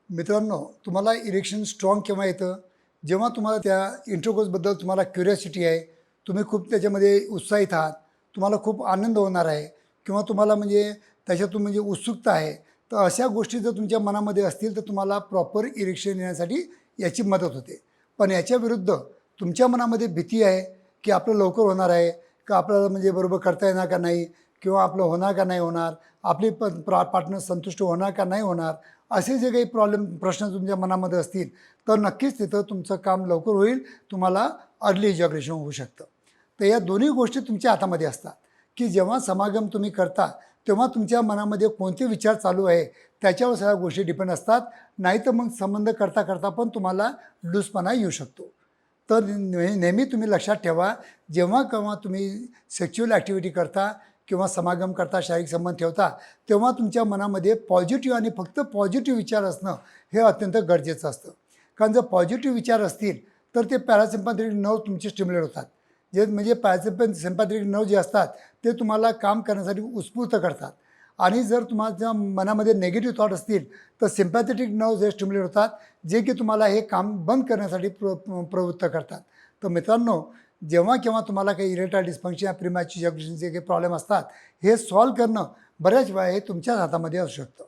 मित्रांनो, तुम्हाला erection strong केव्हा येतं? जेव्हा तुम्हाला त्या इंटरकोर्सबद्दल तुम्हाला क्युरिओसिटी आहे, तुम्ही खूप त्याच्यामध्ये उत्साहित आहात, तुम्हाला खूप आनंद होणार आहे किंवा तुम्हाला म्हणजे त्याच्यातून म्हणजे उत्सुकता आहे. तर अशा गोष्टी जर तुमच्या मनामध्ये असतील तर तुम्हाला प्रॉपर इरेक्शन येण्यासाठी याची मदत होते. पण याच्या विरुद्ध तुमच्या मनामध्ये भीती आहे, की आपलं लवकर होणार आहे, का आपल्याला म्हणजे बरोबर करता येणार का नाही किंवा आपलं होणार का नाही होणार, आपली पार्टनर संतुष्ट होणार का नाही होणार, असे जे काही प्रश्न तुमच्या मनामध्ये असतील तर नक्कीच तिथं तुमचं काम लवकर होईल, तुम्हाला अर्ली इजॅक्युलेशन होऊ शकतं. तर या दोन्ही गोष्टी तुमच्या हातामध्ये असतात, की जेव्हा समागम तुम्ही करता तेव्हा तुमच्या मनामध्ये कोणते विचार चालू आहे त्याच्यावर सगळ्या गोष्टी डिपेंड असतात. नाहीतर मग संबंध करता करता पण तुम्हाला लूजपणा येऊ शकतो. तर नेहमी तुम्ही लक्षात ठेवा, जेव्हा केव्हा तुम्ही सेक्शुअल ॲक्टिव्हिटी करता किंवा समागम करता, शारीरिक संबंध ठेवता, तेव्हा तुमच्या मनामध्ये पॉझिटिव्ह आणि फक्त पॉझिटिव्ह विचार असणं हे अत्यंत गरजेचं असतं. कारण जर पॉझिटिव्ह विचार असतील तर ते पॅरासिम्पॅथेटिक नर्व तुमचे स्टिम्युलेट होतात. जे म्हणजे सिम्पॅथेटिक नर्व जे असतात ते तुम्हाला काम करण्यासाठी उत्स्फूर्त करतात. आणि जर तुमच्या मनामध्ये निगेटिव्ह थॉट असतील तर सिम्पॅथेटिक नर्व जे स्टिम्युलेट होतात, जे की तुम्हाला हे काम बंद करण्यासाठी प्रवृत्त करतात. तर मित्रांनो, जेव्हा केव्हा तुम्हाला काही इरेक्टाईल डिस्फंक्शन या प्रीमॅच्युअर इजॅक्युलेशनचे काही प्रॉब्लेम असतात, हे सॉल्व्ह करणं बऱ्याच वेळा हे तुमच्याच हातामध्ये असू शकतं.